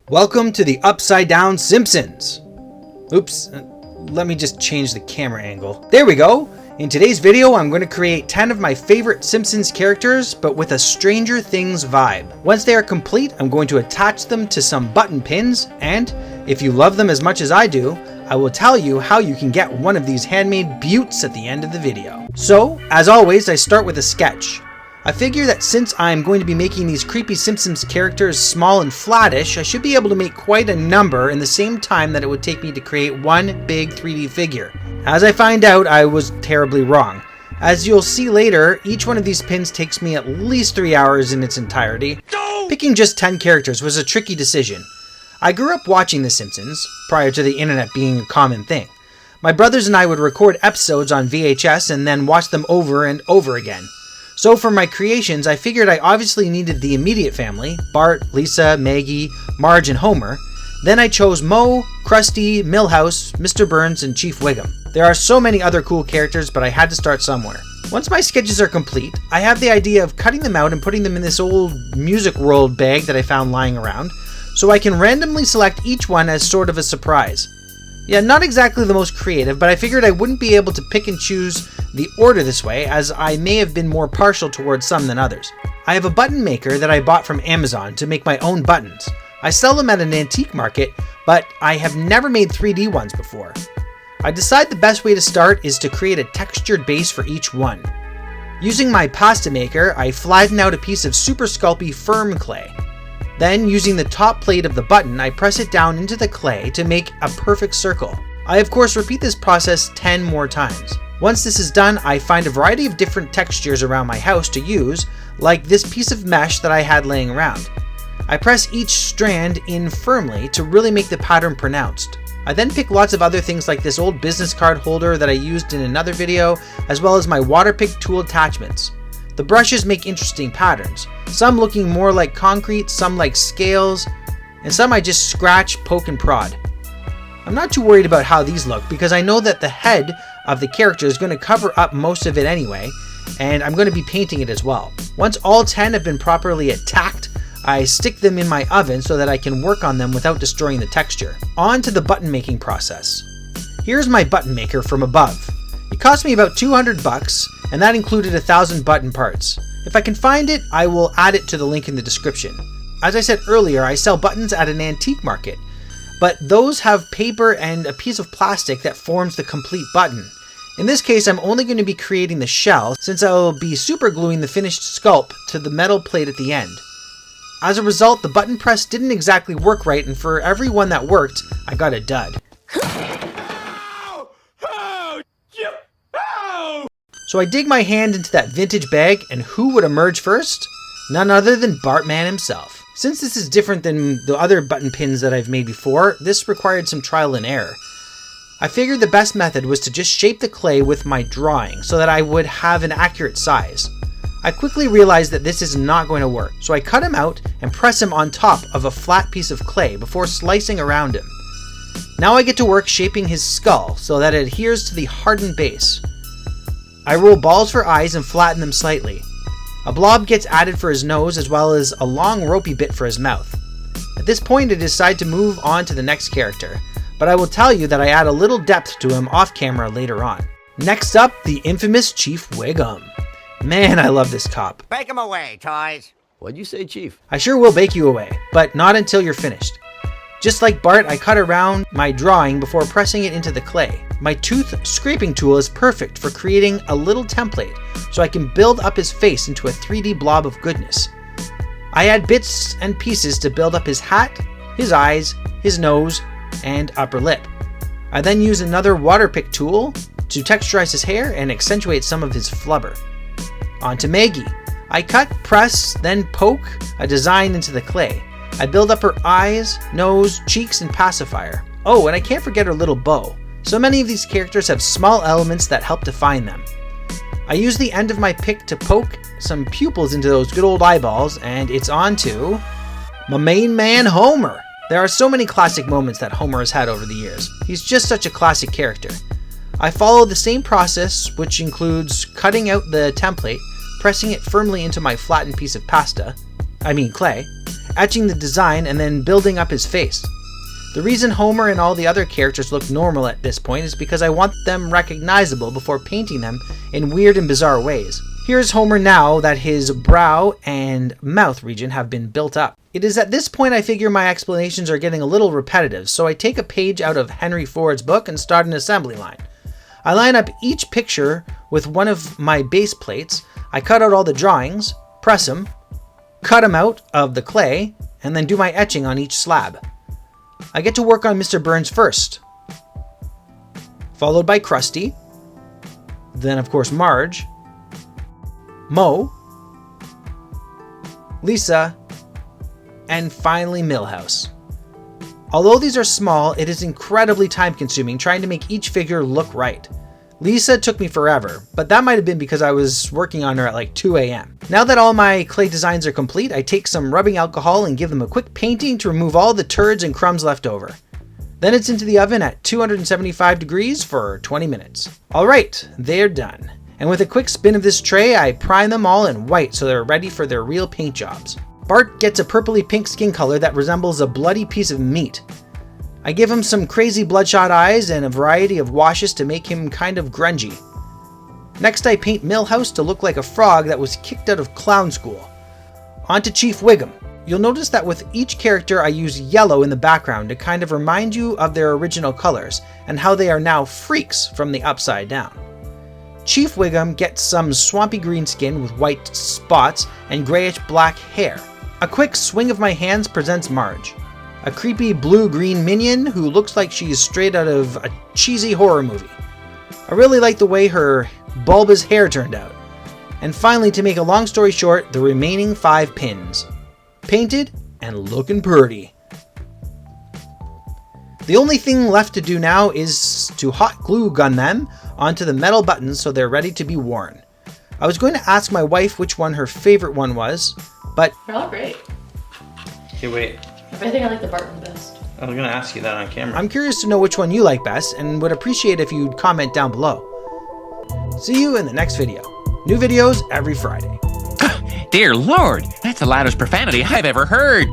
Welcome to the Upside Down Simpsons. Oops, let me just change the camera angle. There we go. In today's video, I'm going to create 10 of my favorite Simpsons characters, but with a Stranger Things vibe. Once they are complete, I'm going to attach them to some button pins, and if you love them as much as I do, I will tell you how you can get one of these handmade beauts at the end of the video. So, as always, I start with a sketch. I figure that since I'm going to be making these creepy Simpsons characters small and flattish, I should be able to make quite a number in the same time that it would take me to create one big 3D figure. As I find out, I was terribly wrong. As you'll see later, each one of these pins takes me at least 3 hours in its entirety. No! Picking just 10 characters was a tricky decision. I grew up watching The Simpsons, prior to the internet being a common thing. My brothers and I would record episodes on VHS and then watch them over and over again. So for my creations, I figured I obviously needed the immediate family, Bart, Lisa, Maggie, Marge, and Homer. Then I chose Moe, Krusty, Milhouse, Mr. Burns, and Chief Wiggum. There are so many other cool characters, but I had to start somewhere. Once my sketches are complete, I have the idea of cutting them out and putting them in this old Music World bag that I found lying around, so I can randomly select each one as sort of a surprise. Yeah, not exactly the most creative, but I figured I wouldn't be able to pick and choose the order this way, as I may have been more partial towards some than others. I have a button maker that I bought from Amazon to make my own buttons. I sell them at an antique market, but I have never made 3D ones before. I decide the best way to start is to create a textured base for each one. Using my pasta maker, I flatten out a piece of Super Sculpey firm clay. Then, using the top plate of the button, I press it down into the clay to make a perfect circle. I of course repeat this process 10 more times. Once this is done, I find a variety of different textures around my house to use, like this piece of mesh that I had laying around. I press each strand in firmly to really make the pattern pronounced. I then pick lots of other things like this old business card holder that I used in another video, as well as my water pick tool attachments. The brushes make interesting patterns, some looking more like concrete, some like scales, and some I just scratch, poke, and prod. I'm not too worried about how these look because I know that the head of the character is going to cover up most of it anyway, and I'm going to be painting it as well. Once all 10 have been properly attacked, I stick them in my oven so that I can work on them without destroying the texture. On to the button making process. Here's my button maker from above. It cost me about $200, and that included 1,000 button parts. If I can find it, I will add it to the link in the description. As I said earlier, I sell buttons at an antique market, but those have paper and a piece of plastic that forms the complete button. In this case, I'm only going to be creating the shell, since I will be super gluing the finished sculpt to the metal plate at the end. As a result, the button press didn't exactly work right, and for every one that worked, I got a dud. So I dig my hand into that vintage bag, and who would emerge first? None other than Bartman himself. Since this is different than the other button pins that I've made before, this required some trial and error. I figured the best method was to just shape the clay with my drawing so that I would have an accurate size. I quickly realized that this is not going to work, so I cut him out and press him on top of a flat piece of clay before slicing around him. Now I get to work shaping his skull so that it adheres to the hardened base. I roll balls for eyes and flatten them slightly. A blob gets added for his nose as well as a long ropey bit for his mouth. At this point I decide to move on to the next character, but I will tell you that I add a little depth to him off camera later on. Next up, the infamous Chief Wiggum. Man, I love this cop. Bake him away, toys. What'd you say, Chief? I sure will bake you away, but not until you're finished. Just like Bart, I cut around my drawing before pressing it into the clay. My tooth scraping tool is perfect for creating a little template, so I can build up his face into a 3D blob of goodness. I add bits and pieces to build up his hat, his eyes, his nose, and upper lip. I then use another water pick tool to texturize his hair and accentuate some of his flubber. On to Maggie. I cut, press, then poke a design into the clay. I build up her eyes, nose, cheeks, and pacifier. Oh, and I can't forget her little bow. So many of these characters have small elements that help define them. I use the end of my pick to poke some pupils into those good old eyeballs, and it's on to my main man, Homer. There are so many classic moments that Homer has had over the years. He's just such a classic character. I follow the same process, which includes cutting out the template, pressing it firmly into my flattened piece of clay, etching the design and then building up his face. The reason Homer and all the other characters look normal at this point is because I want them recognizable before painting them in weird and bizarre ways. Here's Homer now that his brow and mouth region have been built up. It is at this point I figure my explanations are getting a little repetitive, so I take a page out of Henry Ford's book and start an assembly line. I line up each picture with one of my base plates, I cut out all the drawings, press them, cut them out of the clay, and then do my etching on each slab. I get to work on Mr. Burns first, followed by Krusty, then of course Marge, Moe, Lisa, and finally Milhouse. Although these are small, it is incredibly time-consuming trying to make each figure look right. Lisa took me forever, but that might have been because I was working on her at like 2 a.m. Now that all my clay designs are complete, I take some rubbing alcohol and give them a quick painting to remove all the turds and crumbs left over. Then it's into the oven at 275 degrees for 20 minutes. Alright, they're done. And with a quick spin of this tray, I prime them all in white so they're ready for their real paint jobs. Bart gets a purpley pink skin color that resembles a bloody piece of meat. I give him some crazy bloodshot eyes and a variety of washes to make him kind of grungy. Next I paint Milhouse to look like a frog that was kicked out of clown school. On to Chief Wiggum. You'll notice that with each character I use yellow in the background to kind of remind you of their original colors and how they are now freaks from the Upside Down. Chief Wiggum gets some swampy green skin with white spots and grayish black hair. A quick swing of my hands presents Marge, a creepy blue-green minion who looks like she's straight out of a cheesy horror movie. I really like the way her bulbous hair turned out. And finally, to make a long story short, the remaining 5 pins. Painted and looking pretty. The only thing left to do now is to hot glue gun them onto the metal buttons so they're ready to be worn. I was going to ask my wife which one her favorite one was, but... They're all great. Okay, wait. I think I like the Bart one best. I was gonna ask you that on camera. I'm curious to know which one you like best and would appreciate if you'd comment down below. See you in the next video. New videos every Friday. Dear Lord, that's the loudest profanity I've ever heard.